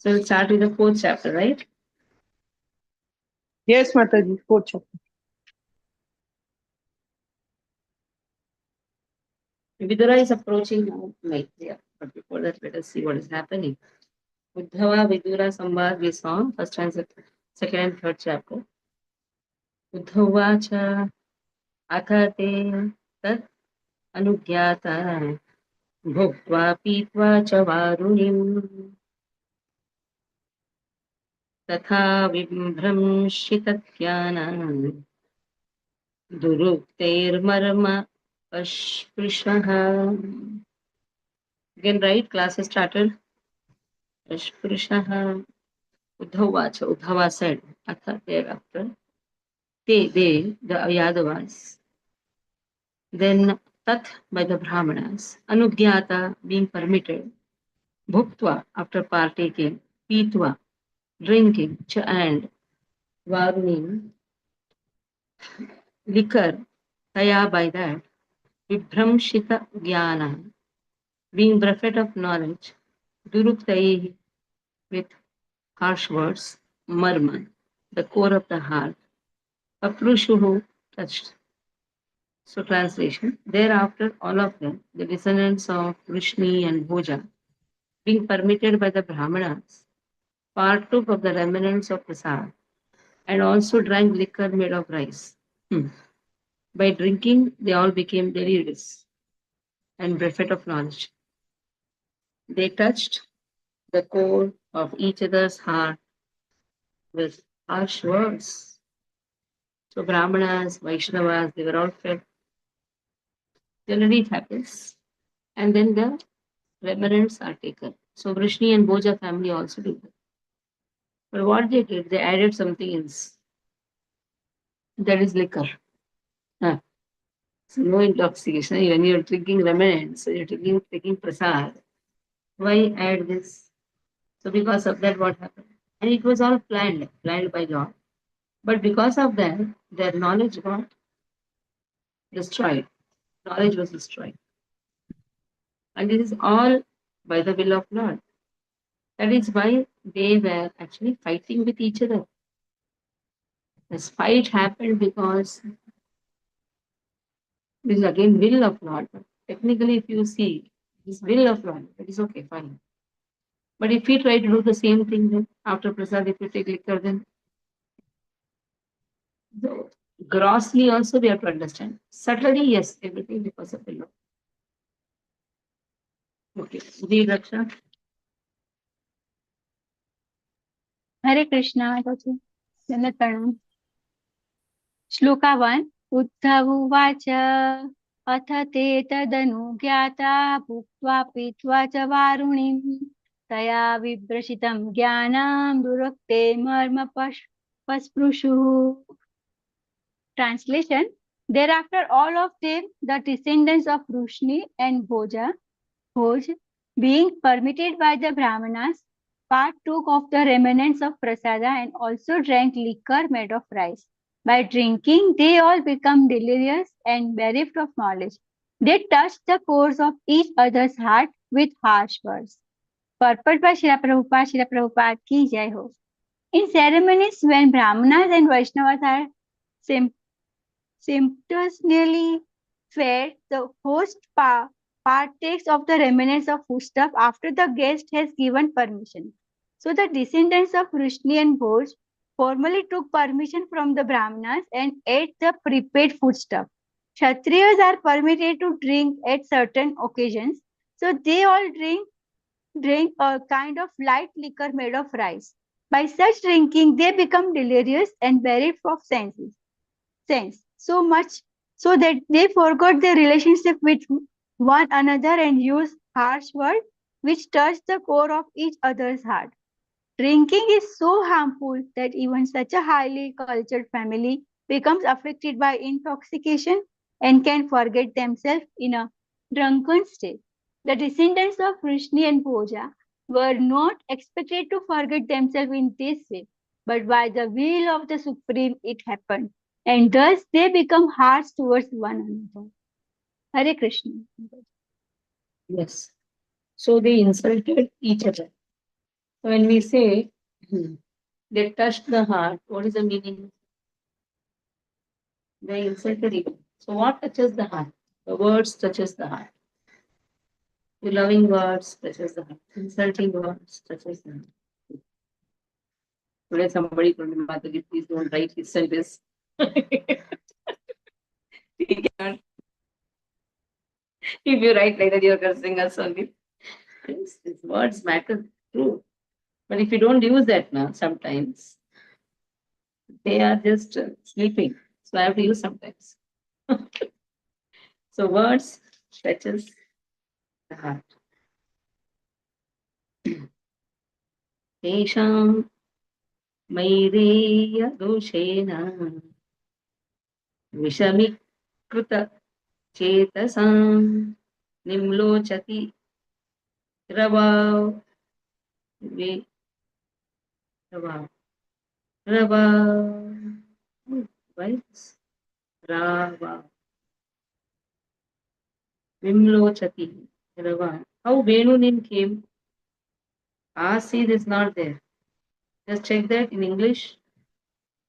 So we'll start with the fourth chapter, right? Yes, Mataji, fourth chapter. Vidura is approaching now. Like, yeah. But before that, let us see what is happening. Uddhava Vidura Samvad we saw first and second and third chapter. Uddhavacha athate tat anugyata bhuktva pitva cha varunim तथा विभ्रंशितज्ञान दुरुक्तेर्मर्म अस्पृशः. Again, right? Class has started. Asprishah. Uddhavacha. Uddhava said. Atha thereafter. They, the Yadavas. Then Tat by the Brahmanas. Anugyata being permitted. Bhuktva after partaking. Pitva drinking. Cha and Varuning liquor. Taya by that. Vibhramshita jnana being bereft of knowledge. Duruktai with harsh words. Marman the core of the heart. Aprushuhu touched. So translation. Thereafter all of them, the descendants of Vrishni and Bhoja, being permitted by the Brahmanas, partook of the remnants of prasad and also drank liquor made of rice. By drinking, they all became delirious and bereft of knowledge. They touched the core of each other's heart with harsh words. So Brahmanas, Vaishnavas, they were all fed. Generally it happens. And then the remnants are taken. So Vrishni and Bhoja family also did that. But what they did, they added something else. That is liquor. Huh. So no intoxication. When you're drinking remnants, so you're taking prasad. Why add this? So because of that, what happened? And it was all planned by God. But because of that, their knowledge got destroyed. Knowledge was destroyed. And this is all by the will of Lord. That is why they were actually fighting with each other. This fight happened because this is again will of Lord. But technically, if you see this will of Lord, that is okay, fine. But if we try to do the same thing, then after prasad, if you take liquor, then the grossly also we have to understand. Subtly, yes, everything because of the Lord. Okay, read Raksha. Hare Krishna, Gautam. Dandavat Pranam. Shloka 1. Uddhavuvacha अथ ते तदनुज्ञाता भुक्त्वा पीत्वा च वारुणिं तया विभ्रशितं ज्ञानं दुरक्ते मर्मपस्पृशुः. Translation. Thereafter all of them, the descendants of Vrishni and Bhoj, being permitted by the Brahmanas, partook of the remnants of prasada and also drank liquor made of rice. By drinking, they all become delirious and bereft of knowledge. They touched the cores of each other's heart with harsh words. Purport by Srila Prabhupada ki jai ho. In ceremonies when Brahmanas and Vaishnavas are simultaneously fed, the host partakes of the remnants of foodstuff after the guest has given permission. So the descendants of Vrishni and Bhoj formally took permission from the Brahmanas and ate the prepared foodstuff. Kshatriyas are permitted to drink at certain occasions, so they all drink a kind of light liquor made of rice. By such drinking, they become delirious and bereft of sense so much so that they forgot their relationship with one another and used harsh words which touched the core of each other's heart. Drinking is so harmful that even such a highly cultured family becomes affected by intoxication and can forget themselves in a drunken state. The descendants of Vrishni and Bhoja were not expected to forget themselves in this way, but by the will of the Supreme it happened, and thus they become harsh towards one another. Hare Krishna. Yes. So they insulted each other. So when we say they touched the heart, what is the meaning? They insulted each other. So what touches the heart? The words touches the heart. The loving words touches the heart. Insulting words touches the heart. Today somebody told me, Mataji, please don't write this and this. If you write like that, you're cursing us only. Yes, these words matter, true. But if you don't use that now, sometimes they are just sleeping. So I have to use sometimes. So words touches the heart. तेषां मैरेय दोषेण विषमीकृत चेतसां निम्लोचति रवा वे रवा रवा right? Rava Vimlochati Rava. How Venu name came? Asid is not there. Just check that in English.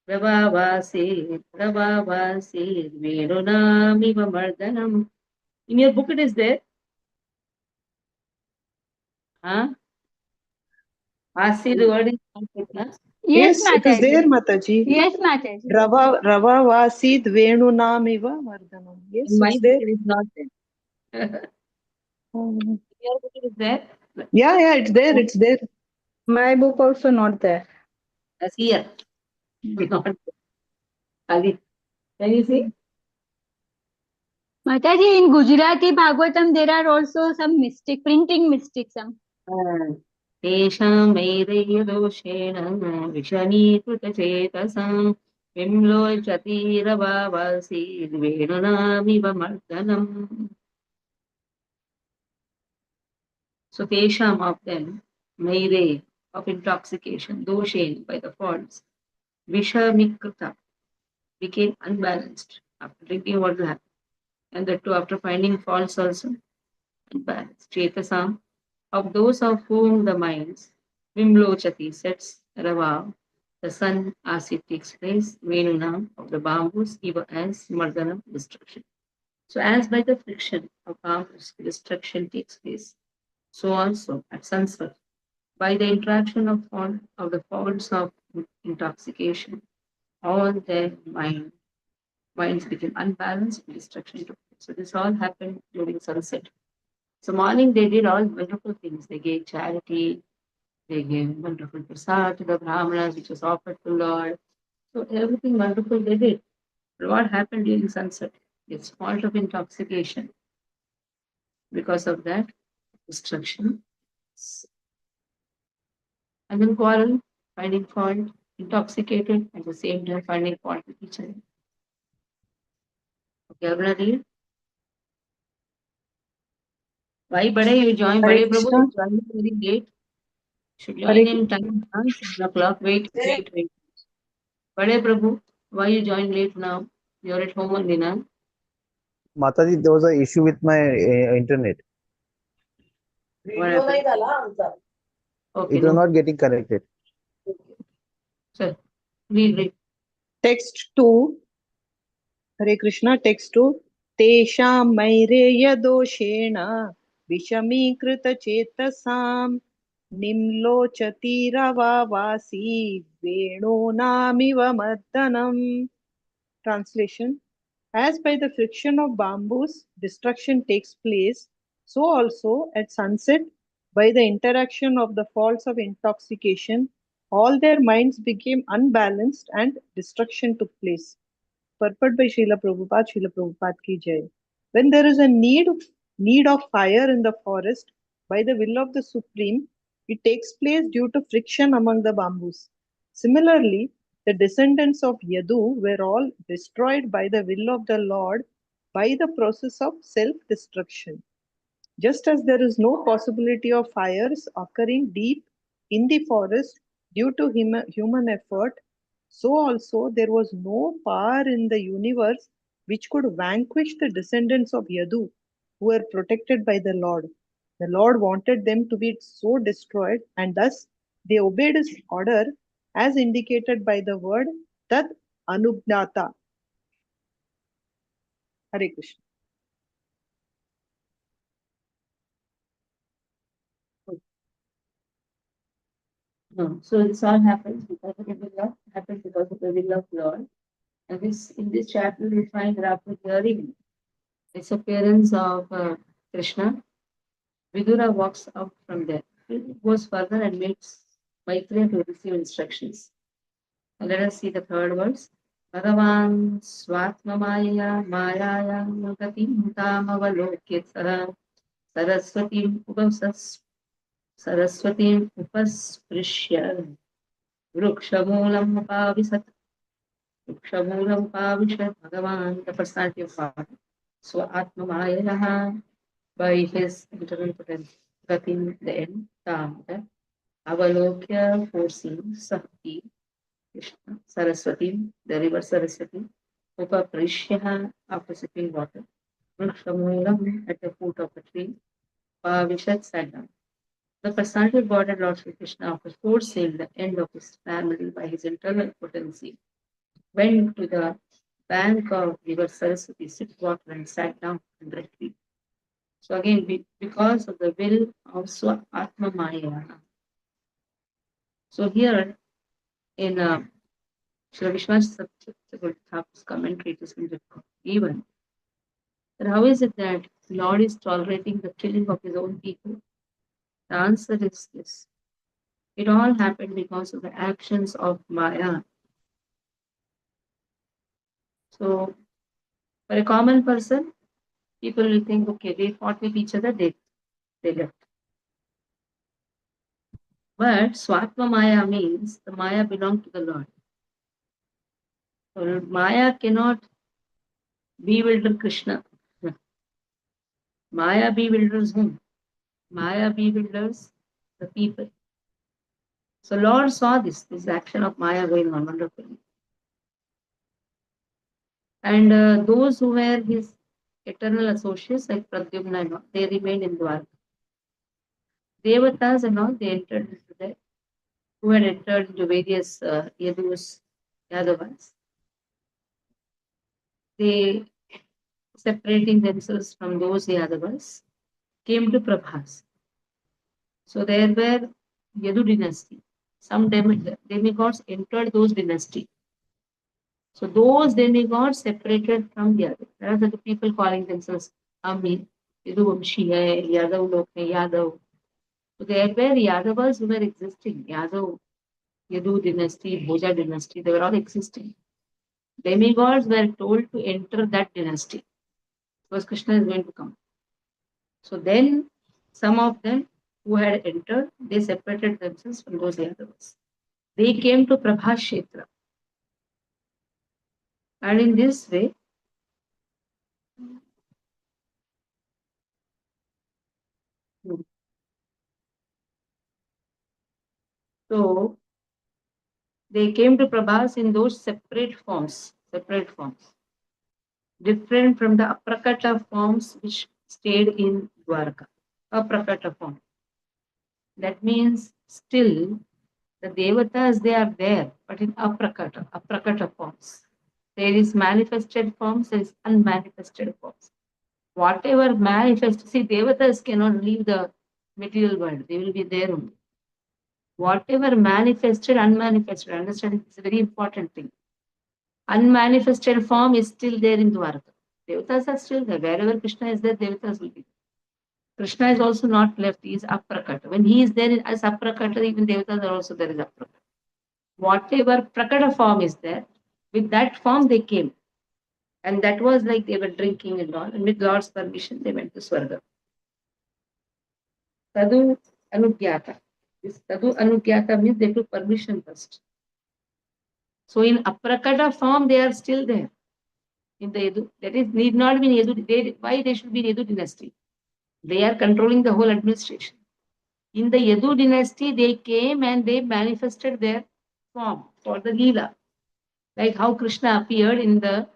Rava Vasid Venunamiva Mardanam. In your book it is there. Huh? Asid word is not there. Huh? Yes, Yes, it is there, Mataji. Mataji. Yes, Mataji. Rava Vasid Venunamiva Vardhanam. In Yes, my it's book there. it is not there. In your book it is there. Yeah, it's there. It's there. My book also not there. That's here. Not there. Ali, can you see? Mataji, in Gujarati Bhagavatam, there are also some mistake, printing mistakes. Some. तेषां वैरयदोषेण विषमीकृतचेतसां विम्लोचतीरवासीद्वेणुनामिव मर्दनम्. So tesham of them, maire of intoxication, doshen by the faults, vishamikrita became unbalanced after drinking what will happen. And that too after finding faults also unbalanced. Chetasam of those of whom the minds Vimlochati sets Rava, the sun as it takes place, Venuna of the bamboos, even as Mardana destruction. So as by the friction of bamboos destruction takes place, so also at sunset, by the interaction of the faults of intoxication, all their minds became unbalanced and destruction took place. So this all happened during sunset. So morning they did all wonderful things. They gave charity, they gave wonderful prasad to the brahmanas, which was offered to Lord. So everything wonderful they did. But what happened during sunset? It's fault of intoxication. Because of that, destruction. And then quarrel, finding fault, intoxicated, at the same time finding fault with each other. Okay, I'm gonna read. Why Bade you join? Hare Bade Prabhu, Krishna. you joined very late. Should Hare join in time, 7 o'clock. Wait. Bade Prabhu, why you joined late now? You're at home only now. Mataji, there was an issue with my internet. What happened? Okay, It was no. not getting connected. Sir, read. Text 2. Hare Krishna. Text 2. Tesham Maireya Doshena Vishamīkrita Chetasam Nimlochati Rava Vasi Venunamiva Mardhanam. Translation. As by the friction of bamboos, destruction takes place, so also at sunset, by the interaction of the faults of intoxication, all their minds became unbalanced and destruction took place. Purport by Srila Prabhupada ki jai. When there is a need of fire in the forest, by the will of the Supreme, it takes place due to friction among the bamboos. Similarly, the descendants of Yadu were all destroyed by the will of the Lord by the process of self-destruction. Just as there is no possibility of fires occurring deep in the forest due to human effort, so also there was no power in the universe which could vanquish the descendants of Yadu, who were protected by the Lord. The Lord wanted them to be so destroyed, and thus they obeyed his order as indicated by the word Tad Anugnata. Hare Krishna. No. So this all happens because of the will of happens because of the will of Lord. And this in this chapter we find that after hearing disappearance of Krishna, Vidura walks out from there. He goes further and makes Maitreya to receive instructions. Now let us see the third verse. Bhagavan Swatmamaya Mayaya Nugatim Tamavalokya Saraswatim Upasas Saraswatim Upasprisya Vrikshamulam Upavisat Vrikshamulam Upavishat Bhagavan, the personality of God. Swatmamaya, by his internal potential, Gatim, the end, Tam, Avalokya, foreseeing, Sakti, Krishna, Saraswati, the river Saraswati, Upaprishyah, after sipping water, Vrikshamulam, at the foot of a tree, Pavishat, sat down. The personality of God and Lord Sri Krishna, after foreseeing the end of his family by his internal potency, went to the bank of river Saraswati, sipped water, and sat down under a tree. So again, because of the will of Atma Maya. So here in Sri Vishwas Thakur's commentary, it is given that how is it that Lord is tolerating the killing of his own people? The answer is this. It all happened because of the actions of Maya. So for a common person, people will think, okay, they fought with each other, they left. But Swatma Maya means the Maya belonged to the Lord. So Maya cannot bewilder Krishna. Maya bewilders whom? Maya bewilders the people. So Lord saw this action of Maya going on wonderfully. And those who were his eternal associates like Pradyumna and all, they remained in Dwarka. Devatas and all, they entered into there, who had entered into various Yadus, Yadavas. They, separating themselves from those Yadavas, came to Prabhas. So there were Yadu dynasty. Some demigods entered those dynasty. So those demigods separated from the other. There are the people calling themselves Ami, Yaduvamshi hai, Yadav lok hai, Yadav. So there were Yadavas who were existing. Yadav, Yadu dynasty, Bhoja dynasty, they were all existing. Demigods were told to enter that dynasty because Krishna is going to come. So then some of them who had entered, they separated themselves from those Yadavas. They came to Prabhas Kshetra. And in this way, so they came to Prabhas in those separate forms, different from the aprakata forms which stayed in Dwarka. Aprakata form. That means still the devatas, they are there, but in aprakata forms. There is manifested forms, there is unmanifested forms. Whatever manifests, see, devatas cannot leave the material world, they will be there only. Whatever manifested, unmanifested, understanding is a very important thing. Unmanifested form is still there in Dwarka. Devatas are still there. Wherever Krishna is there, devatas will be there. Krishna is also not left, he is aprakata. When he is there as aprakata, even devatas are also there as aprakata. Whatever prakata form is there, with that form they came. And that was like they were drinking and all. And with Lord's permission, they went to Swarga. Tadu Anugyata. This Tadu Anugyata means they took permission first. So in aprakata form, they are still there. In the Yadu, that is, need not be in Yadu. Why they should be in Yadu dynasty? They are controlling the whole administration. In the Yadu dynasty, they came and they manifested their form for the Leela. Like how Krishna appeared in the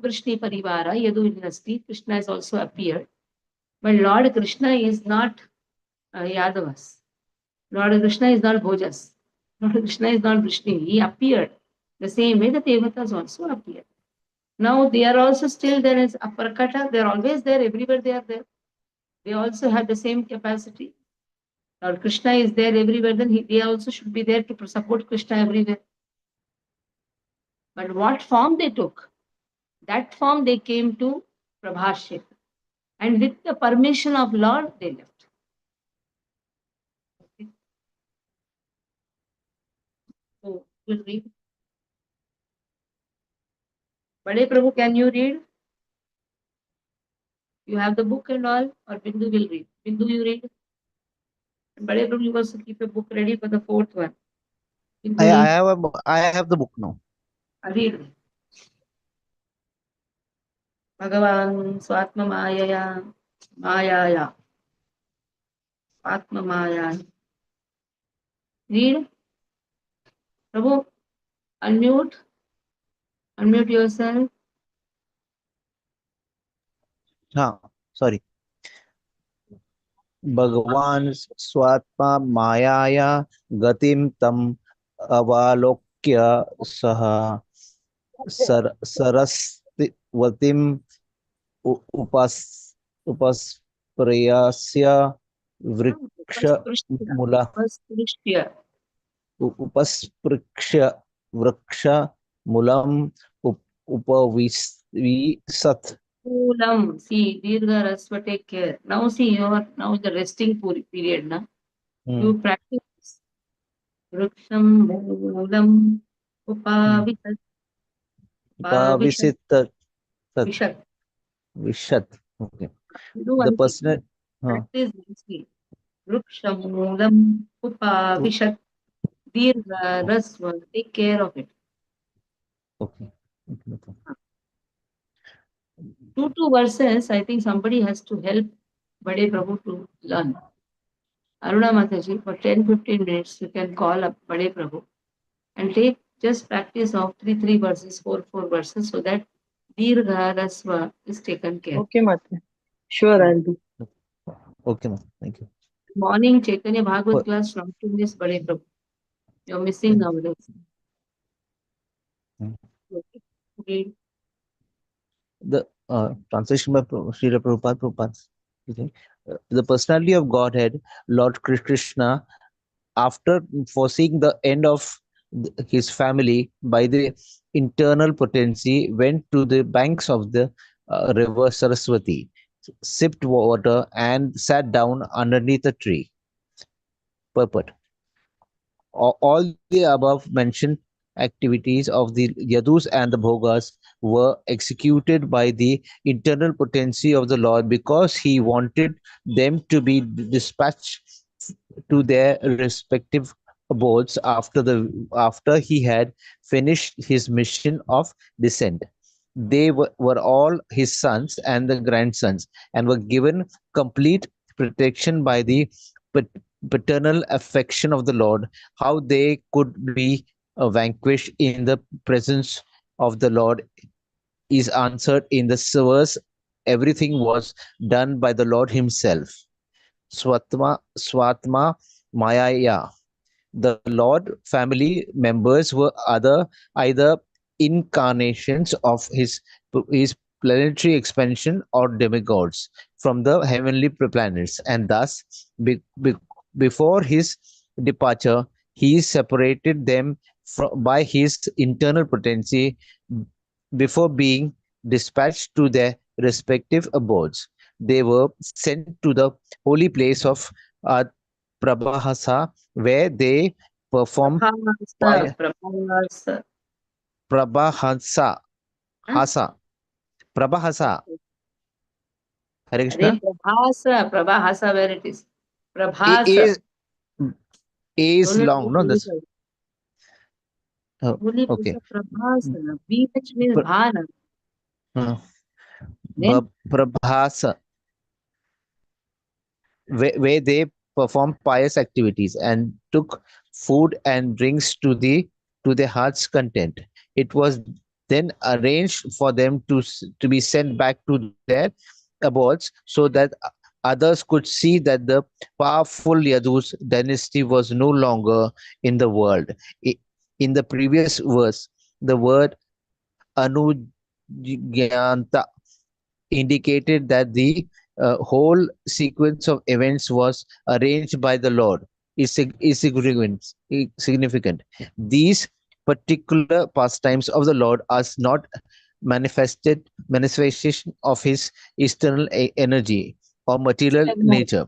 Vrishni Parivara, Yadu dynasty, Krishna has also appeared. But Lord Krishna is not Yadavas. Lord Krishna is not Bhojas. Lord Krishna is not Vishnu. He appeared the same way the Devatas also appeared. Now they are also still there as Aparakata. They are always there. Everywhere they are there. They also have the same capacity. Lord Krishna is there everywhere. Then they also should be there to support Krishna everywhere. But what form they took? That form they came to Prabhashya. And with the permission of Lord, they left. Okay. So, we'll read. Bade Prabhu, can you read? You have the book and all, or Bindu will read? Bindu, you read? And Bade Prabhu, you also keep a book ready for the fourth one. Bindu, read. I have the book now. Read. Bhagavan Swatma Mayaya, Atma Maya. Read. Prabhu, unmute yourself. Sorry. Bhagavan Swatma Mayaya Gatim Tam Avalokya Saha Sarasvatim Upasprayasya Vriksha Mula Upasprishya. Upasprikshya Vriksha Mulam Upavisat. Coolam. See, Dirgha Rasva, take care. Now see, you are now the resting period. Na? You practice. Vriksham Moolam Upavisat. Upavisit Vishat. Vishat. Okay. Do The one thing. personal. Practice nicely. Vriksham Moolam Upavishat. Dirgha Rasva. Take care of it. Okay. 2 verses, I think somebody has to help Bade Prabhu to learn. Aruna Mataji, for 10-15 minutes, you can call up Bade Prabhu and take just practice of 3 verses, 4 verses, so that Dirgha Rasva is taken care. Okay, Mata. Sure, I'll do. Okay, ma'am. Thank you. Morning Chaitanya Bhagavad What? class from to Miss Bade Prabhu. You're missing nowadays. Okay. Read. The translation by Srila Prabhupada. The personality of Godhead, Lord Krishna, after foreseeing the end of his family by the internal potency, went to the banks of the river Saraswati, sipped water, and sat down underneath a tree. Purport. All the above mentioned activities of the Yadus and the Bhogas were executed by the internal potency of the Lord because he wanted them to be dispatched to their respective abodes after he had finished his mission of descent. They were all his sons and the grandsons and were given complete protection by the paternal affection of the Lord. How they could be vanquished in the presence of the Lord is answered in the verse. Everything was done by the Lord himself. Swatma Mayaya. The Lord family members were either incarnations of his planetary expansion or demigods from the heavenly planets, and thus before his departure he separated them by his internal potency before being dispatched to their respective abodes. They were sent to the holy place of Prabhasa, where they perform Prabhasa. Prabhasa. Hasa. Prabhasa. Hare Krishna. Prabhasa, where it is? A Prabhasa. is long, no? That's Holy okay. Prabhasa. BH means Bhana. Then Prabhasa, where they performed pious activities and took food and drinks to their heart's content. It was then arranged for them to be sent back to their abodes, so that Others could see that the powerful Yadus dynasty was no longer in the world. In the previous verse, the word Anugyanta indicated that the whole sequence of events was arranged by the Lord. Is significant. These particular pastimes of the Lord are not manifestation of his external energy or material External. nature.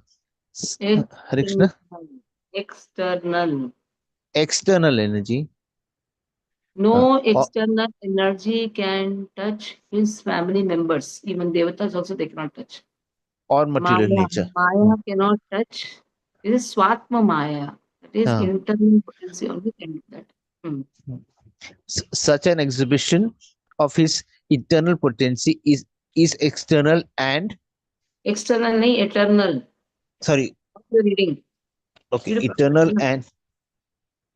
Hare External. Krishna? External. External energy No or external energy can touch his family members. Even devatas also they cannot touch. material Maya, nature. Maya cannot touch. This is Swatma Maya. That is Uh, internal potency only can do that. Hmm. Such an exhibition of his internal potency is external and External, nahi, eternal. sorry, What you reading? okay, Read eternal and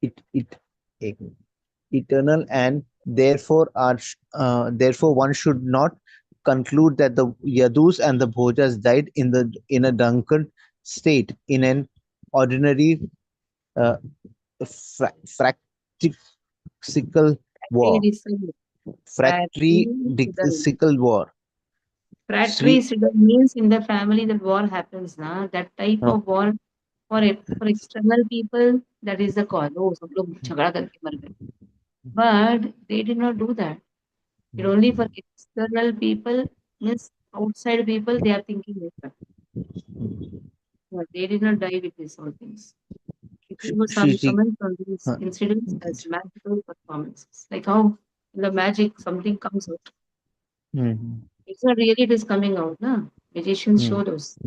it ek minute. Eternal and therefore one should not conclude that the Yadus and the Bhojas died in a drunken state in an ordinary uh, fractical war, Fratricidal. fratricidal war. Sweet, Fratricidal means in the family that war happens. Na? That type uh, of war for external people, that is the cause. Oh, सब लोग झगड़ा करके मर गए. But they did not do that. It only for external people, means outside people, they are thinking like that. But they did not die with these all things. It was some Shri, comments on these uh, incidents as magical performances. Like how in the magic something comes out. hmm, It's not really it is coming out, na? Magicians hmm, show those.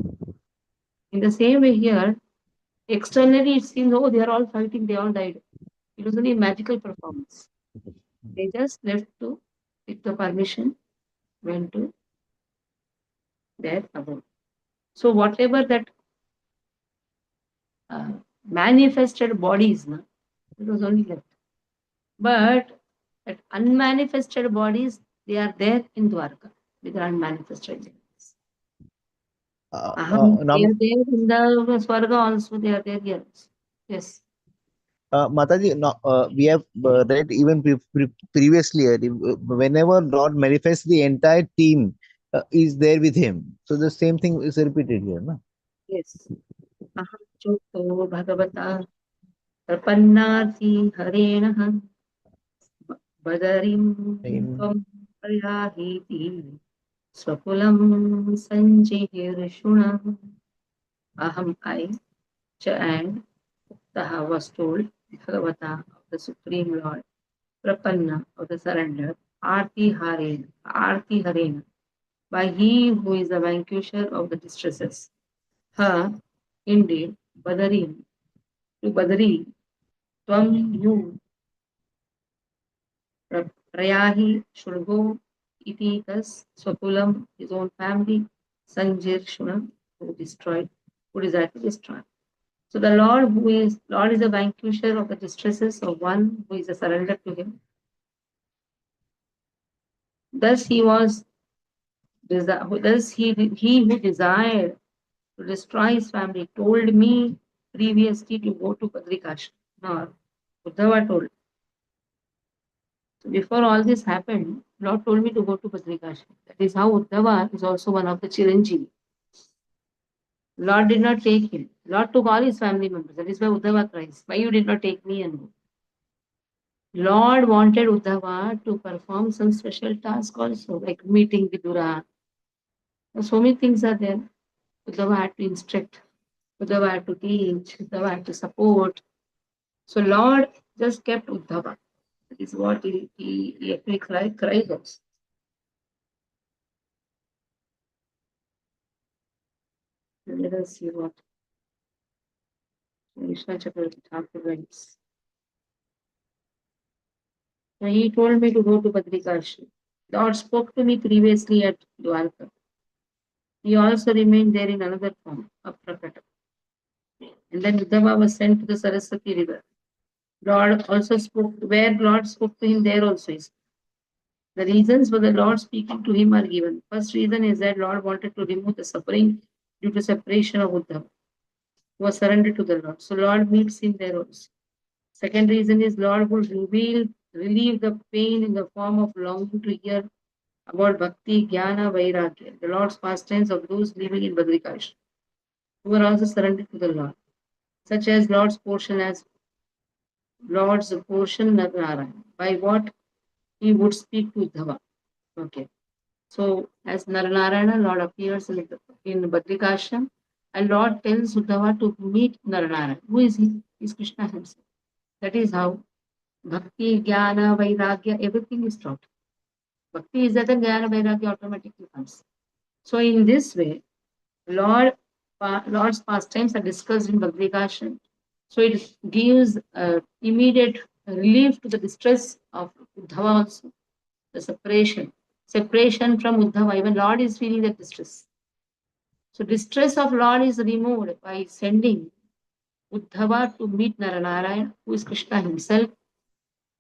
In the same way here, externally it seems, oh, they are all fighting, they all died. It was only a magical performance. They just left to, with the permission, went to their abode. So whatever that uh, manifested bodies, na, it was only left. But that unmanifested bodies, they are there in Dwarka with their unmanifested bodies. They now are there in the Swarga also, they are there here. Yes. Mataji, no, we have read even previously, whenever Lord manifests, the entire team is there with him. So the same thing is repeated here. No? Yes. Aham chokto bhagavata prapannati harenah badarim In, tvam prayahiti swakulam sanjihirshuna. Aham I, cha and Taha was told Bhagavata of the Supreme Lord, Prapanna of the surrender, Arti Harena, by he who is the vanquisher of the distresses. Ha, indeed, Badarim, to Badari, Tvam, you, Prayahi, should go, Itikas, Swakulam, his own family, Sanjir Shuna, who destroyed, who desired to destroy. So the Lord is a vanquisher of the distresses of one who is a surrender to him. Thus he who desired to destroy his family told me previously to go to Padrikash. No, Uddhava told. So before all this happened, Lord told me to go to Padrikash. That is how Uddhava is also one of the Chiranjeevi. Lord did not take him. Lord took all his family members. That is why Uddhava cries. Why you did not take me and go? Lord wanted Uddhava to perform some special task also, like meeting Vidura. So many things are there. Uddhava had to instruct, Uddhava had to teach, Uddhava had to support. So Lord just kept Uddhava. That is what he actually cried also. Let us see what Vishnu Chakravarti Thakur writes. Now, he told me to go to Badrikashi. Lord spoke to me previously at Dwarka. He also remained there in another form, a Prakata. And then Uddhava was sent to the Saraswati river. Lord also spoke, where Lord spoke to him, there also is. The reasons for the Lord speaking to him are given. First reason is that Lord wanted to remove the suffering due to separation of Uddhava, who was surrendered to the Lord. So Lord meets him there also. Second reason is Lord will relieve the pain in the form of longing to hear about Bhakti, Jnana, Vairagya, the Lord's pastimes of those living in Badrikash, who are also surrendered to the Lord, such as Lord's portion Narayana, by what he would speak to Uddhava. Okay. So as Narayana, Lord appears in Badrikashram, and Lord tells Uddhava to meet Narayana. Who is he? He is Krishna himself. That is how Bhakti, Jnana, Vairagya, everything is taught. Bhakti is that, then Jnana, Vairagya automatically comes. So in this way, Lord's pastimes are discussed in Badrikashram. So it gives immediate relief to the distress of Uddhava also, the separation from Uddhava. Even Lord is feeling that distress. So distress of Lord is removed by sending Uddhava to meet Narayana, who is Krishna himself.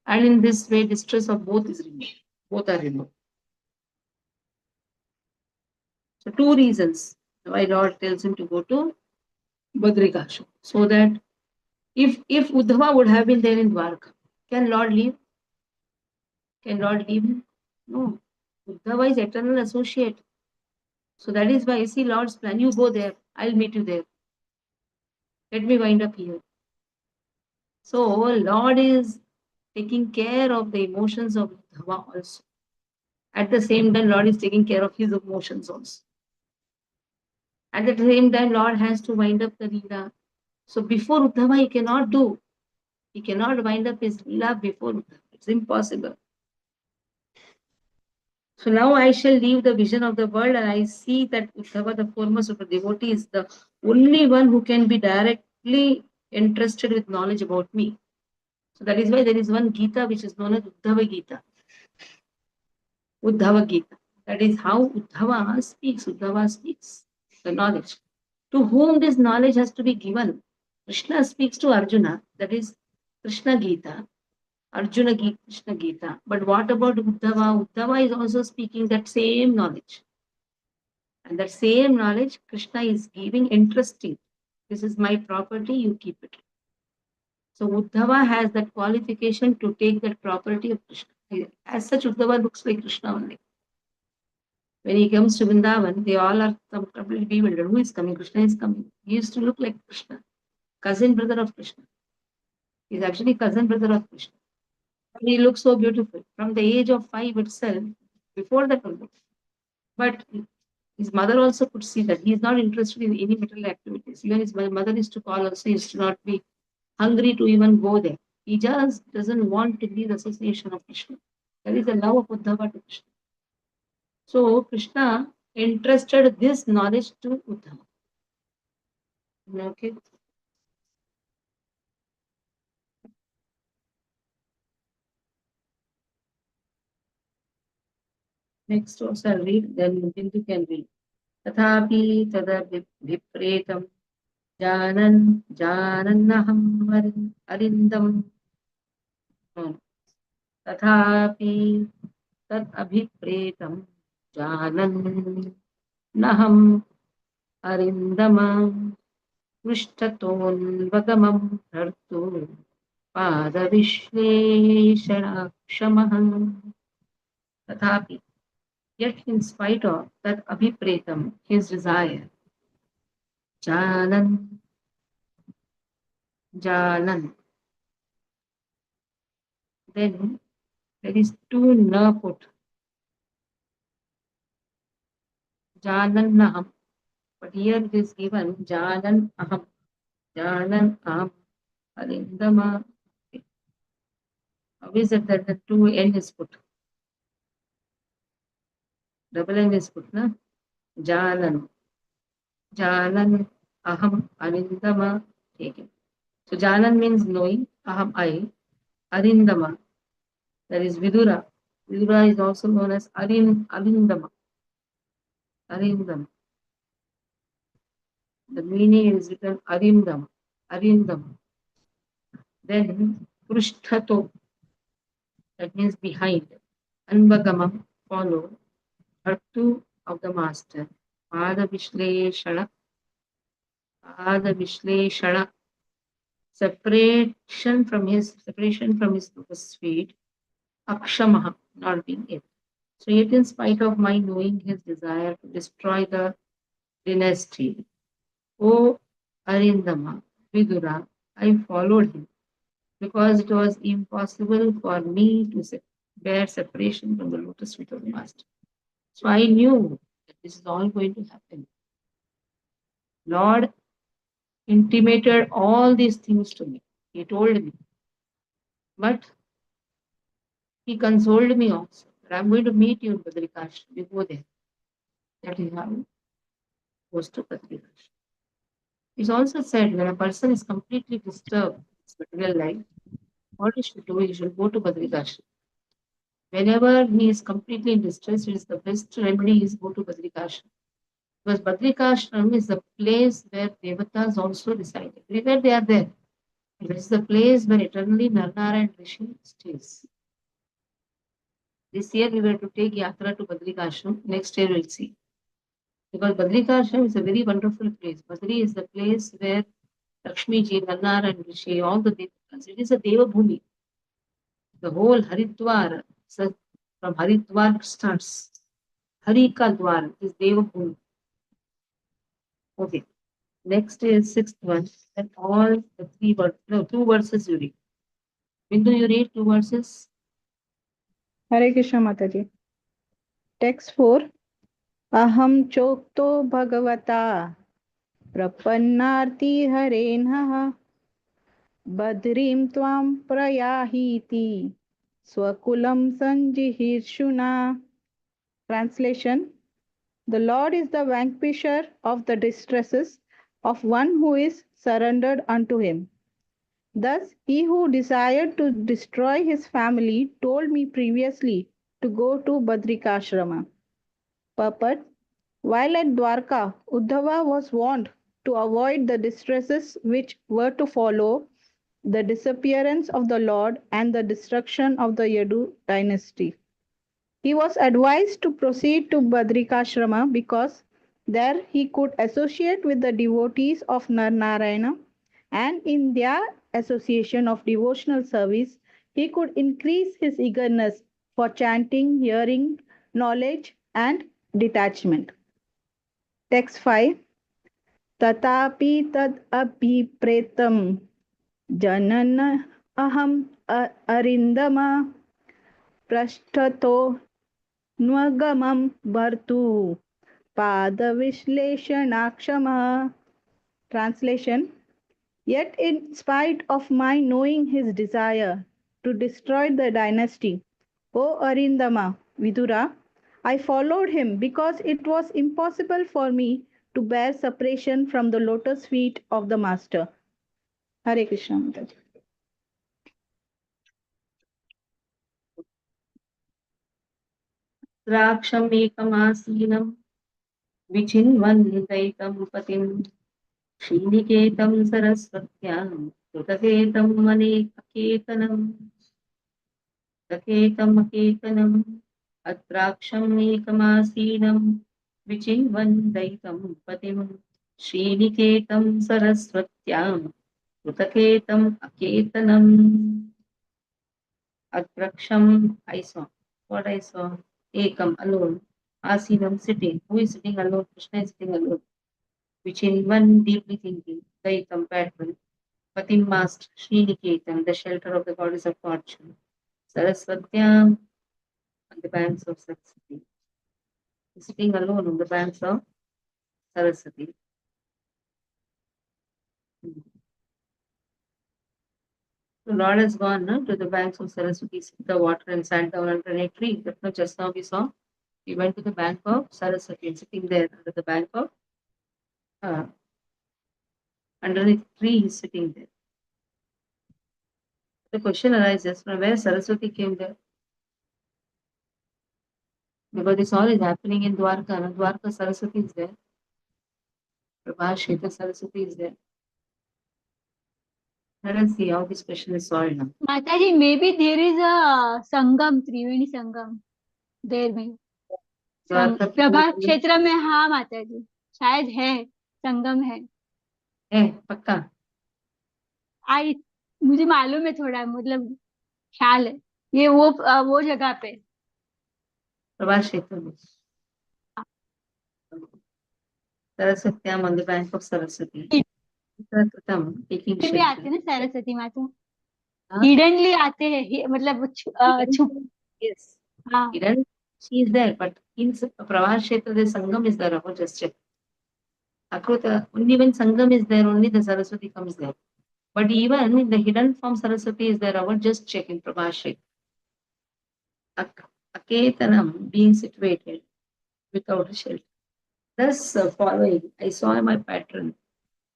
And in this way, distress of both is removed. Both are removed. So two reasons why Lord tells him to go to Badrikashram. So that if Uddhava would have been there in Dwarka, can Lord leave? Can Lord leave him? No. Uddhava is eternal associate. So that is why you see Lord's plan. You go there, I'll meet you there. Let me wind up here. So Lord is taking care of the emotions of Uddhava also. At the same time, Lord is taking care of his emotions also. At the same time, Lord has to wind up the Leela. So before Uddhava, he cannot do. He cannot wind up his Leela before Uddhava. It's impossible. So now I shall leave the vision of the world, and I see that Uddhava, the foremost of the devotee, is the only one who can be directly entrusted with knowledge about me. So that is why there is one Gita which is known as Uddhava Gita. Uddhava Gita. That is how Uddhava speaks the knowledge. To whom this knowledge has to be given? Krishna speaks to Arjuna, that is Krishna Gita. Arjuna Gita, Krishna Gita. But what about Uddhava? Uddhava is also speaking that same knowledge. And that same knowledge Krishna is giving, entrusting. This is my property, you keep it. So Uddhava has that qualification to take that property of Krishna. As such, Uddhava looks like Krishna only. When he comes to Vrindavan, they all are completely bewildered. Who is coming? Krishna is coming. He used to look like Krishna, cousin brother of Krishna. He's actually cousin brother of Krishna. He looks so beautiful from the age of 5 itself, before that only. But his mother also could see that he is not interested in any material activities. Even his mother used to call also, he used to not be hungry to even go there. He just doesn't want to be the association of Krishna. That is the love of Uddhava to Krishna. So Krishna entrusted this knowledge to Uddhava. Okay. Next also I'll read, then Bindu can read. Tathapi tadavipretam janannaham arindam. Tathapi tad abhipretam janannaham arindama पृष्ठतोन्वगमं धर्तु पादविश्लेषणाक्षमः तथापि, yet in spite of that abhipretam, his desire, janan, then there is two na put, janannaham, but here it is given janan aham, arindama. How is it that the two n is put? Double n is put, na? Janan aham arindama. Take it. So janan means knowing, aham I, arindama, that is Vidura. Vidura is also known as arindama. Arindama. The meaning is written arindama. Then Prushtato, that means behind. Anvagamam, follow. Bhartu of the master. Pada Vishleshana, Pada Vishleshana, separation from his lotus feet, Akshamaha, not being it. So yet in spite of my knowing his desire to destroy the dynasty, O Arindama, Vidura, I followed him because it was impossible for me to bear separation from the lotus feet of the master. So I knew that this is all going to happen. Lord intimated all these things to me. He told me. But he consoled me also that I'm going to meet you in Badrikash. You go there. That is how goes to Badrikash. It's also said when a person is completely disturbed in his material life, what he should do, he should go to Badrikash. Whenever he is completely in distress, it is the best remedy is go to Badrikash. Because Badrikashram is the place where Devatas also reside. Everywhere they are there. It is the place where eternally Narnara and Rishi stays. This year we were to take Yatra to Badrikashram. Next year we'll see. Because Badrikashram is a very wonderful place. Badri is the place where Lakshmi ji, Narnara and Rishi, all the Devatas. It is a Deva Bhumi. The whole Haridwar, so from Haridwar starts. Harika Dwar is Deva Bhumi. Okay. Next is sixth one. And all the three words, no, two verses you read. Bindu, you read two verses. Hare Krishna Mataji. Text 4. Aham chokto bhagavata prapannarti harenha badrim tvam prayahiti swakulam sanjihirshuna. Translation. The Lord is the vanquisher of the distresses of one who is surrendered unto him. Thus, he who desired to destroy his family told me previously to go to Badrikashrama. Purport. While at Dwarka, Uddhava was warned to avoid the distresses which were to follow the disappearance of the Lord and the destruction of the Yadu dynasty. He was advised to proceed to Badrikashrama because there he could associate with the devotees of Narnarayana, and in their association of devotional service, he could increase his eagerness for chanting, hearing, knowledge, and detachment. Text 5. Tatapi tad abhipretam janan aham arindama prashthato nvagamam bhartu padavishleshanakshama. Translation. Yet in spite of my knowing his desire to destroy the dynasty, O Arindama, Vidura, I followed him because it was impossible for me to bear separation from the lotus feet of the Master. Hare Krishna. Mataji. द्राक्षमेकमासीनं विचिन्वन्दैतं पतिं श्रीनिकेतं सरस्वत्यां कृतकेतम् अकेतनम् अद्राक्षम् एकमासीनं विचिन्वन्दैतं पतिं श्रीनिकेतं सरस्वत्यां कृतकेतम् अकेतनम्. Adraksham, I saw. What I saw? Ekam, alone. Asinam, sitting. Who is sitting alone? Krishna is sitting alone. Which in one deeply thinking, the compatible. Patim master, Sriniketam, the shelter of the goddess of fortune. Saraswatyam, on the banks of Saraswati. Sitting alone on the banks of Saraswati. The Lord has gone to the banks of Saraswati, sipped the water and sat down under a tree. But no, just now we saw, he went to the bank of Saraswati and sitting there under the bank of, under the tree, he's sitting there. The question arises from where Saraswati came there. Because this all is happening in Dwarka. And Dwarka Saraswati is there. Prabha Sheta Saraswati is there. Let us see how this question is solved now. Mataji, maybe there is a Sangam, Triveni Sangam. There में द्वारका प्रभा क्षेत्र में हाँ माता जी शायद है संगम है है पक्का? आई मुझे मालूम है थोड़ा, मतलब ख्याल है ये वो जगह पे। प्रभास क्षेत्र में सरस्वत्याम on the bank of Saraswati. कृतम taking भी आते shelter. हैं ना सरस्वती माता, हाँ, हिडनली आते हैं, मतलब छुप। yes. हाँ Hidden, she is there, but in Pravas Kshetra, the Sangam is there. About just check. Akruta, only when Sangam is there, only the Saraswati comes there. But even in the hidden form, Saraswati is there. About just check in Pravas Kshetra. Aketanam, being situated without a shelter. Thus, following, I saw my patron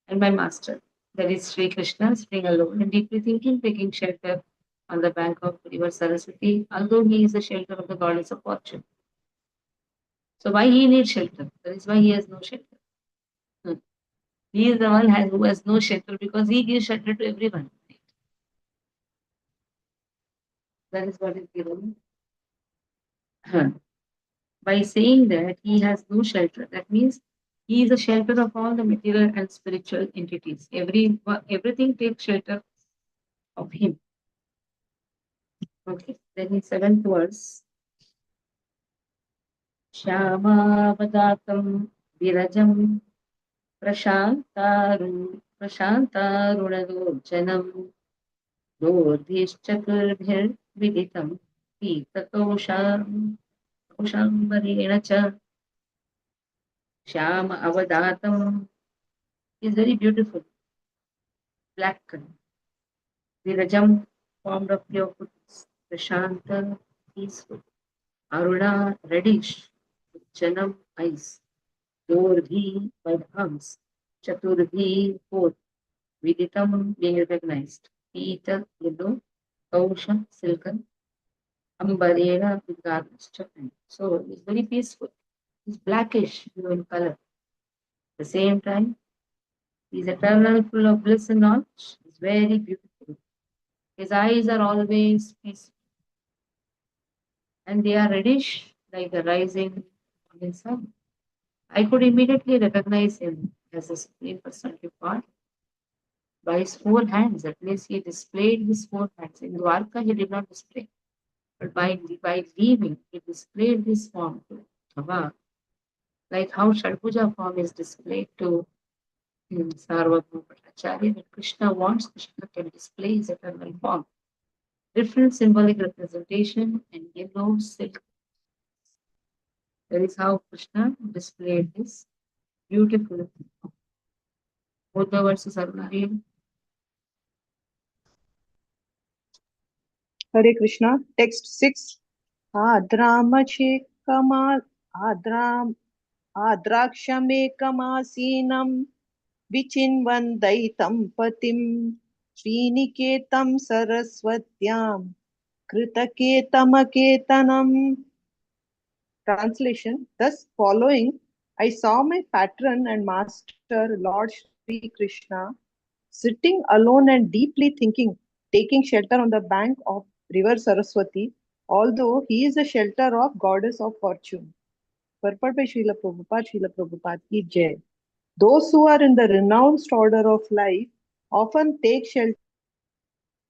and my master, that is Sri Krishna, sitting alone and deeply thinking, taking shelter on the bank of river Saraswati, although he is the shelter of the goddess of fortune. So why he needs shelter? That is why he has no shelter. He is the one who has no shelter because he gives shelter to everyone. That is what is given. By saying that he has no shelter, that means he is a shelter of all the material and spiritual entities. Everything takes shelter of him. Okay. Then in seventh verse, Shyamavadatam Virajam Prashantarunadochanam Dodhishchakurvirviditam Pitatoshambhareణ cha Shyama Avadatam is very beautiful, black color. Virajam formed of pure goodness. Prashanta, peaceful. Aruna, reddish. Janam, eyes. Dordhi, by the arms. Chaturdhi, fourth. Viditam, being recognized. Pita, yellow. Kausha, silken. Ambarera, with garments. Chapan. So it's very peaceful. It's blackish, in color. At the same time, he's eternal, full of bliss and knowledge. It's very beautiful. His eyes are always peaceful. And they are reddish like the rising morning sun. I could immediately recognize him as the Supreme Personality of God by his four hands. At least he displayed his four hands. In Dwarka, he did not display, but by leaving, he displayed this form to Bhava, like how Shadbhuja form is displayed to Sarvabhauma Bhattacharya. When Krishna wants, Krishna can display his eternal form. Different symbolic representation and yellow silk. That is how Krishna displayed his beautiful. Both the verses are married. Hare Krishna. Text 6. Adramache adram Adrakshame Vichinvandaitam Patim Sriniketam Saraswatyam Kritaketamaketanam. Translation. Thus following, I saw my patron and master, Lord Sri Krishna, sitting alone and deeply thinking, taking shelter on the bank of river Saraswati, although he is the shelter of goddess of fortune. Purport by Srila Prabhupada ki jai. Those who are in the renounced order of life often take shelter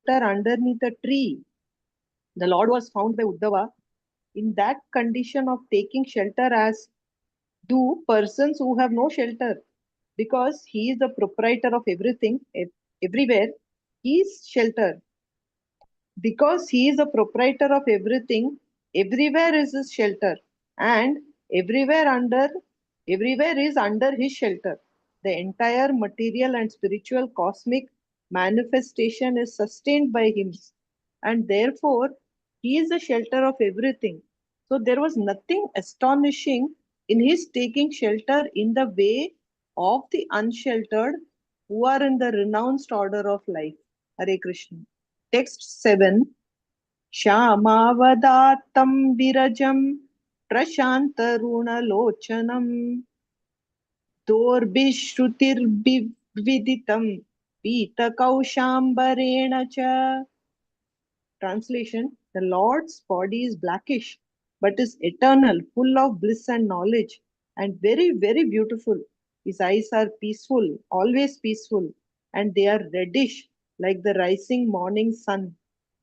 underneath a tree. The Lord was found by Uddhava in that condition of taking shelter as do persons who have no shelter, because he is the proprietor of everything, everywhere. He is shelter. Because he is the proprietor of everything, everywhere is his shelter, and everywhere under everywhere is under his shelter. The entire material and spiritual cosmic manifestation is sustained by him, and therefore he is the shelter of everything. So there was nothing astonishing in his taking shelter in the way of the unsheltered who are in the renounced order of life. Hare Krishna. Text 7. Shyamavadatam virajam prashantarunalocanam dorbishrutirviditam pitakaushambarena cha. Translation. The Lord's body is blackish, but is eternal, full of bliss and knowledge, and very, very beautiful. His eyes are peaceful, always peaceful, and they are reddish like the rising morning sun.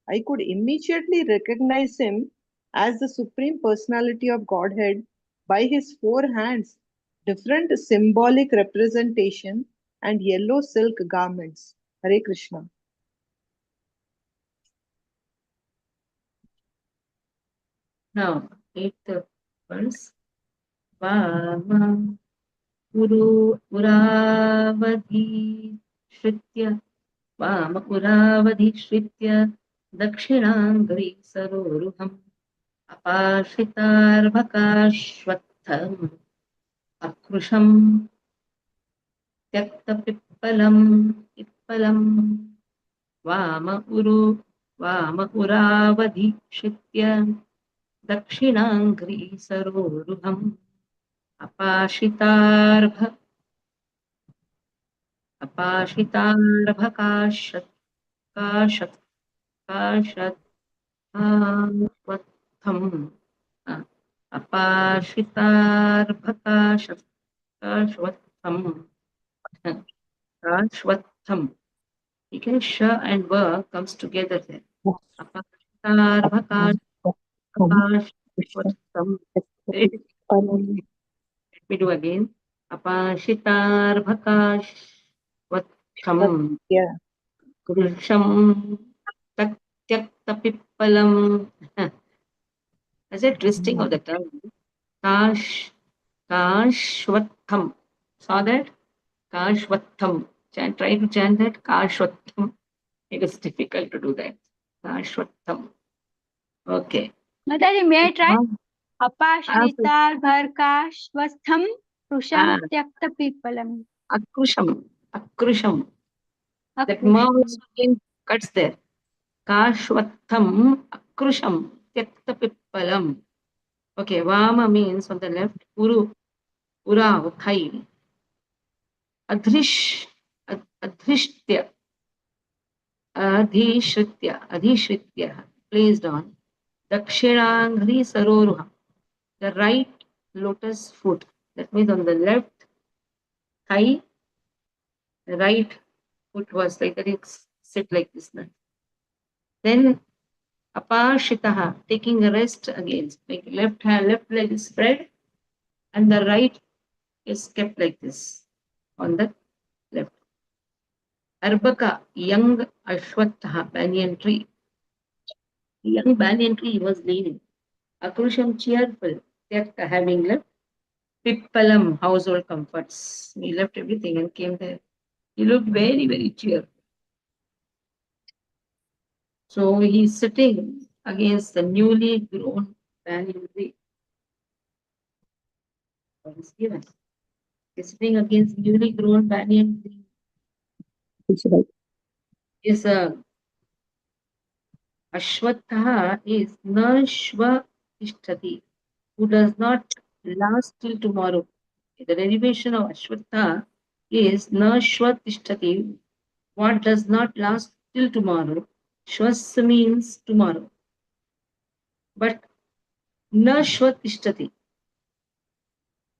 I could immediately recognize him as the Supreme Personality of Godhead by his four hands, different symbolic representation, and yellow silk garments. Hare Krishna. Now, 8th verse. Vama Uru Uravadhi Shritya Vama Uravadhi Shritya Dakshinangri Saroruham Apashitarvakashvatham Akrusham Tyaktapipalam Ippalam Vama Uravadhi Shritya Dakshinangri Saroruham Apashitarva Apashitarvakashat Kashat Kashat Ashwatham Apashitarvakashat Kashwatham Kashwatham. Okay, Sha and Va comes together there. Apashitarvakashat Kashwatham. Let me do again. Apashitarvakashwatham Yeah. Kurusham Taktapippalam. As a twisting of the tongue. Kashwatham. Saw that? Kashwatham. Try to chant that. Kashwatham. It is difficult to do that. Kashwatham. Okay. Mataji, may I try? Ah, Apashritar bharkashvastham krusham tyakta pipalam. Akrusham. Akrusham. That ma also again cuts there. Kashwatham Akrusham Tyakta Pippalam. Okay, Vama means on the left, Urav, thigh. Adhishtya, Adhishritya, placed on. Dakshinangri Saroruha, the right lotus foot. That means on the left thigh, the right foot was like that, it's sit like this now. Then Apashitaha, taking a rest against, like left leg is spread, and the right is kept like this on the left. Arbaka, young Ashwatha, banyan tree. The young banyan tree was leaning. Akrusham, cheerful, Tyakta, having left. Pippalam, household comforts. He left everything and came there. He looked very, very cheerful. So he's sitting against the newly grown banyan tree. What is given? He's sitting against newly grown banyan tree. Is a Ashwatha is Nashva Ishtati, who does not last till tomorrow. The derivation of Ashwatha is Nashvat Ishtati, what does not last till tomorrow. Shwas means tomorrow. But Nashvat Ishtati.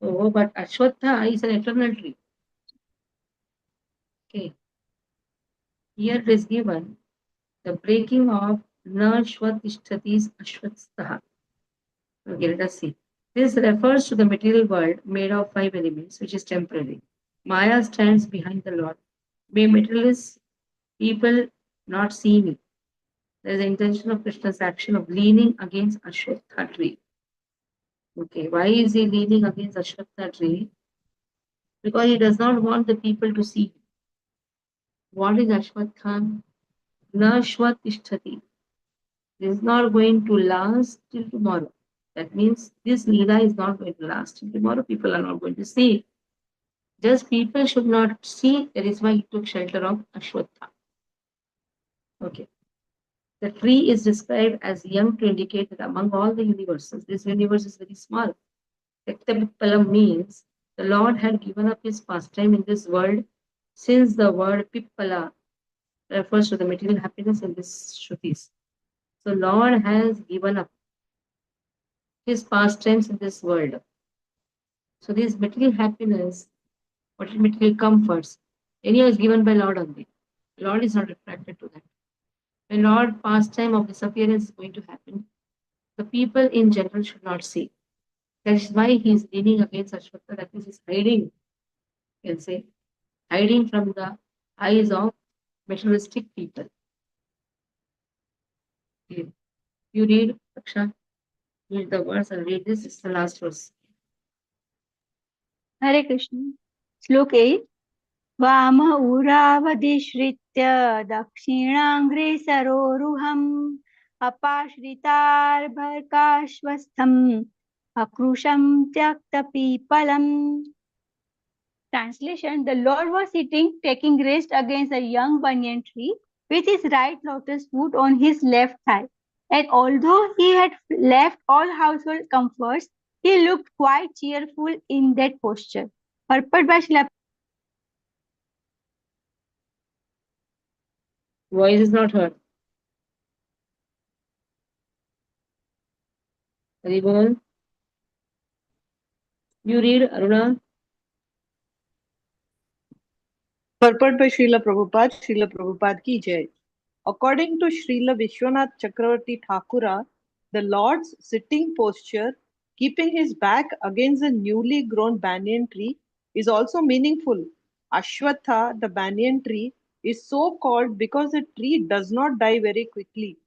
Oh, but Ashwatha is an eternal tree. Okay. Here it is given the breaking of Nashvat Ishtati is Ashwatha. Okay, let us see. This refers to the material world made of 5 elements, which is temporary. Maya stands behind the Lord. May materialists people not see me. There is the intention of Krishna's action of leaning against Ashwatha tree. Okay, why is he leaning against Ashwatha tree? Because he does not want the people to see him. What is Ashwatha? Nashwat Ishtati. It is not going to last till tomorrow. That means this Leela is not going to last till tomorrow. People are not going to see it. Just people should not see. That is why he took shelter of Ashwatha. Okay. The tree is described as young to indicate that among all the universes, this universe is very small. Ektapipalam means the Lord had given up his pastime in this world, since the word Pippala refers to the material happiness in this Shrutis. So Lord has given up his pastimes in this world. So this material happiness what material comforts. Anyhow is given by Lord only. Lord is not attracted to that. When Lord pastime of disappearance is going to happen, the people in general should not see. That is why he is leaning against Ashwatthama, that is, is hiding, you can say, hiding from the eyes of materialistic people. You read, Aksha, read the verse and read this. It's the last verse. Hare Krishna. Slok 8. वाम उरावधिश्रित्य दक्षिणाङ्ग्रे सरोरुहम् अपाश्रितार्भकाश्वस्थम् अकृशं त्यक्तपीपलम्. Translation: The Lord was sitting, taking rest against a young banyan tree, with his right lotus foot on his left thigh. And although he had left all household comforts, he looked quite cheerful in that posture. Purport by Srila Voice is not heard. Haribol. You read, Aruna. Purport by Srila Prabhupada ki jai. According to Srila Vishwanath Chakravarti Thakura, the Lord's sitting posture, keeping his back against the newly grown banyan tree, is also meaningful. Ashwatha, the banyan tree, is so called because the tree does not die very quickly.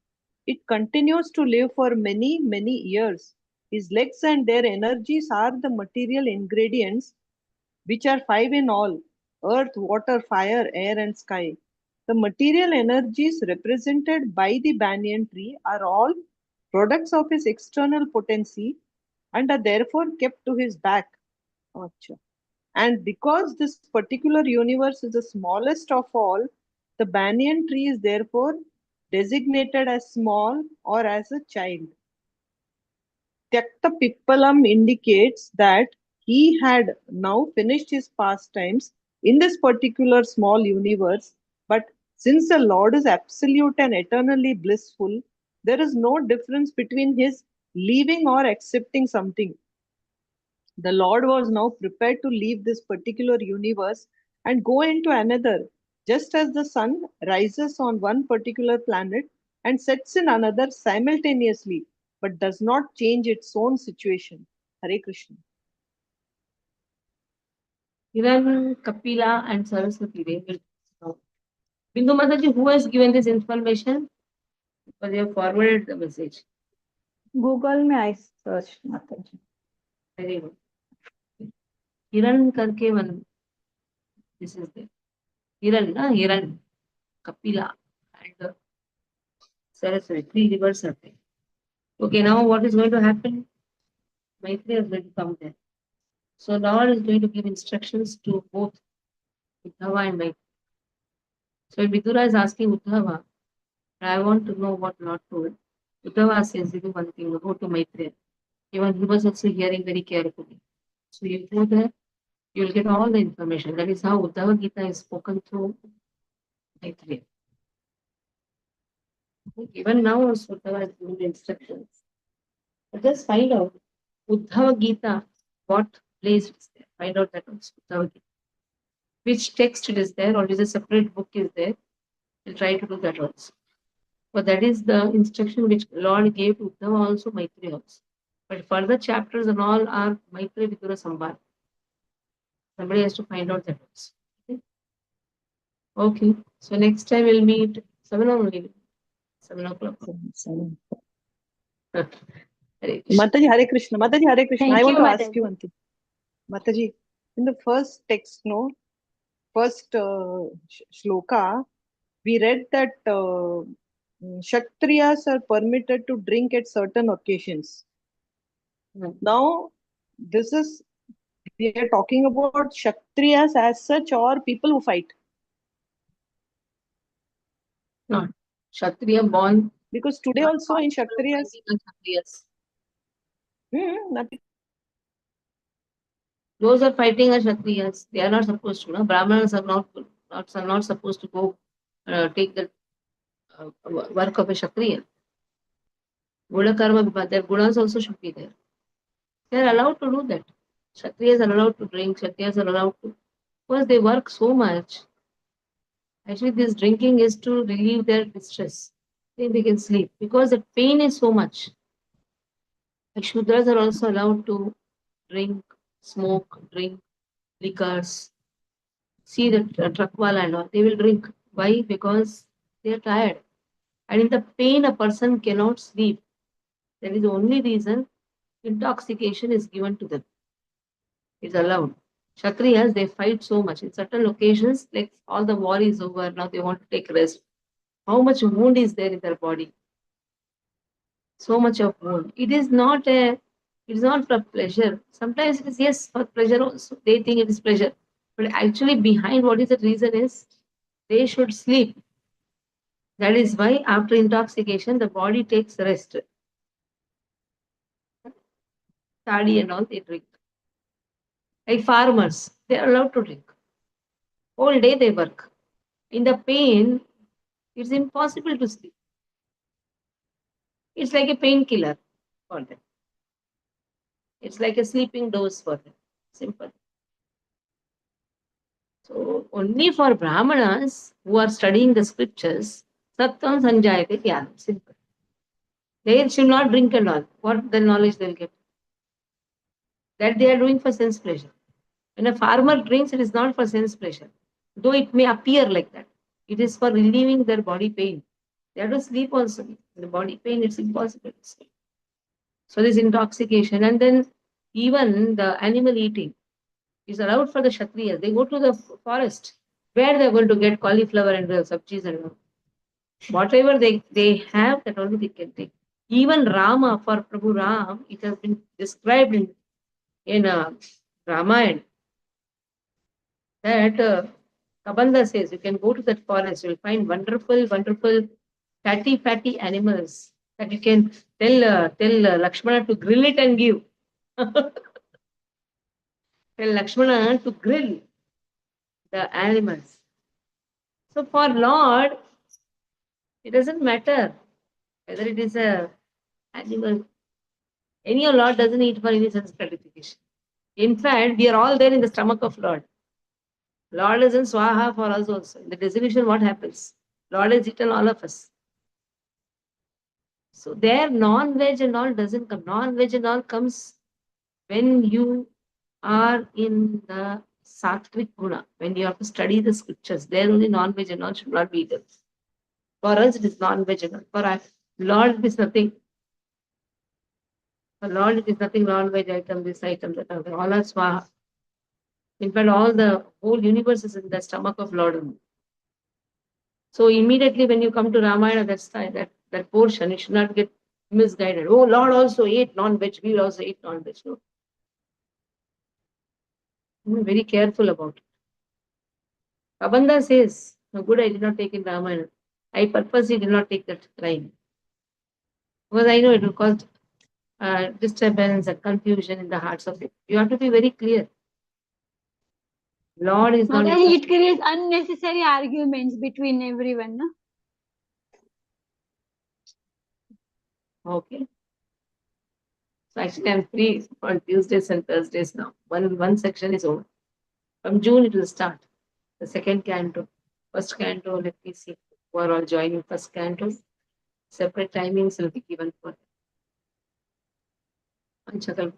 It continues to live for many, many years. His legs and their energies are the material ingredients, which are five in all: earth, water, fire, air, and sky. The material energies represented by the banyan tree are all products of his external potency and are therefore kept to his back. Acha. And because this particular universe is the smallest of all, the banyan tree is therefore designated as small or as a child. Tyakta Pippalam indicates that he had now finished his pastimes in this particular small universe, but since the Lord is absolute and eternally blissful, there is no difference between his leaving or accepting something. The Lord was now prepared to leave this particular universe and go into another, just as the sun rises on one particular planet and sets in another simultaneously, but does not change its own situation. Hare Krishna. Even Kapila and Saraswati, they will know. Bindu Mataji, who has given this information? Because you have forwarded the message. Google में I search माताजी. Very good. Hiran karke one. This is there. Hiran, na? Hiran, Kapila, and Saraswati. Three rivers are there. Okay, now what is going to happen? Maitreya is going to come there. So Lord is going to give instructions to both Uddhava and Maitreya. So Vidura is asking Uddhava, I want to know what Lord told. Uddhava says, you do one thing, go to Maitreya. Even he was also hearing very carefully. So you go there, you will get all the information. That is how Uddhava Gita is spoken through Maitreya. Even now also Uddhava is giving the instructions. But just find out Uddhava Gita, what place it is there. Find out that also Uddhava Gita. Which text it is there, or is a separate book is there. We'll try to do that also. But that is the instruction which Lord gave to Uddhava also, Maitreya also. But further chapters and all are Maitreya Vidura Sambhar. Somebody has to find out that also. Okay. So next time we'll meet 7 only. 7 o'clock. Hare Krishna. Mataji, Hare Krishna. Mataji, Hare Krishna. Thank I want you, to ask Mataji. you one thing. Mataji, in the first text, no, first shloka, we read that Kshatriyas are permitted to drink at certain occasions. Now, this is, we are talking about Kshatriyas as such or people who fight. Not Kshatriya born. Because today also in Kshatriyas, nothing. Those are fighting are Kshatriyas. They are not supposed to. No? Brahmanas are not supposed to go take the work of a Kshatriya. Guna karma, their gunas also should be there. They are allowed to do that. Kshatriyas are allowed to drink. Kshatriyas are allowed to Because they work so much. Actually, this drinking is to relieve their distress. Then they can sleep because the pain is so much. Like Shudras are also allowed to drink, smoke, drink liquors. See the truckwala and all, they will drink. Why? Because they are tired. And in the pain, a person cannot sleep. That is the only reason intoxication is given to them. It's allowed. Kshatriyas, they fight so much. In certain occasions, like all the war is over, now they want to take rest. How much wound is there in their body? So much of wound. It is not for pleasure. Sometimes it is yes for pleasure also. They think it is pleasure. But actually behind what is the reason is they should sleep. That is why after intoxication the body takes rest. Toddy and all they drink. Like farmers, they are allowed to drink. Whole day they work. In the pain, it's impossible to sleep. It's like a painkiller for them. It's like a sleeping dose for them. Simple. So only for Brahmanas who are studying the scriptures, Sattvam Sanjayate Jnanam. Simple. They should not drink and all. What the knowledge they'll get? That they are doing for sense pleasure. When a farmer drinks, it is not for sense pleasure. Though it may appear like that. It is for relieving their body pain. They have to sleep also. In the body pain, it's impossible to sleep. So this intoxication, and then even the animal eating is allowed for the Kshatriyas. They go to the forest where they're going to get cauliflower and the sabjis and all. Whatever they have, that only they can take. Even Rama, for Prabhu Ram, it has been described in Ramayana that Kabanda says you can go to that forest, you'll find wonderful, wonderful fatty animals that you can tell Lakshmana to grill it and give. Tell Lakshmana to grill the animals. So for Lord, it doesn't matter whether it is a animal. Any of Lord doesn't eat for any sense gratification. In fact, we are all there in the stomach of Lord. Lord is in Swaha for us also. In the dissolution, what happens? Lord has eaten all of us. So there, non-veg and all doesn't come. Non-veg and all comes when you are in the sattvic guna, when you have to study the scriptures. There only non-veg and all should not be eaten. For us, it is non-veg and all. For us, Lord, it is nothing. For Lord, it is nothing non-veg item, this item, that item. All are swaha. In fact, all the whole universe is in the stomach of Lord only. So immediately when you come to Ramayana, that portion, you should not get misguided. Oh, Lord also ate non-veg, we will also eat non-veg. No. Be very careful about it. Kabanda says, no, good, I did not take in Ramayana. I purposely did not take that line. Because I know it will cause disturbance and confusion in the hearts of people. You have to be very clear. Lord is not Mataji, it interested. creates unnecessary arguments between everyone. No? Okay. So actually, I'm free on Tuesdays and Thursdays now. One section is over. From June, it will start. The second canto. First canto, let me see who are all joining first canto. Separate timings will be given for them. Panchakal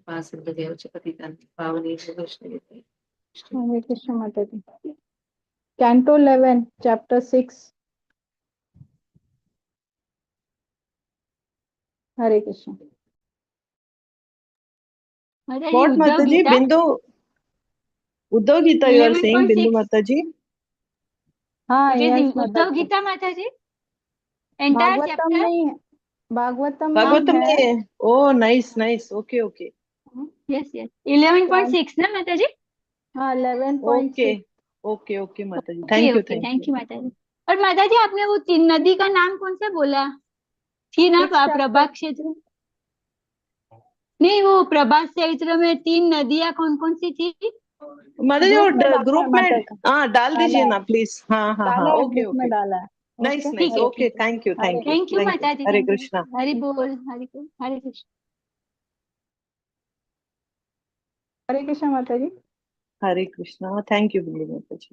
pass in the Devachapatitan, Pavani, Vishnu. Hare Krishna Mataji. Canto 11, Chapter 6. Hare Krishna. Mataji, What Uddhav Mataji? Gita, Bindu? Uddhav Gita you are saying, 11.6. Bindu Mataji? हाँ, It is yes, in Uddhav Mataji. Gita, Mataji. Entire Bhagavatam chapter. में भागवतम में Bhagavatam है. mein. Oh, nice, nice. Okay, okay. Yes, yes. 11.6, na Mataji? हाँ, 11.6. Okay. Okay, okay, Mataji. Okay, Thank you, okay. thank Thank you. you, Mataji. और माताजी आपने वो तीन नदी का नाम कौन सा बोला थी ना Which chapter? प्रभा क्षेत्र नहीं वो प्रभा क्षेत्र में तीन नदियां कौन कौन सी थी Mataji, ग्रुप में वो डाला ग्रुप है में माताजी. डाल डाला दीजिए है, ना प्लीज. हाँ हाँ हाँ. डाला है, ओके ग्रुप में ओके. डाला है. Nice Okay? नाइस. ठीक है ओके. ठीक है thank you Hare thank you thank you thank you. माताजी हरे थैंक यू कृष्णा. हरि बोल हरि कृष्ण हरे कृष्ण माताजी. Hare Krishna. Thank you, Billy Mataji.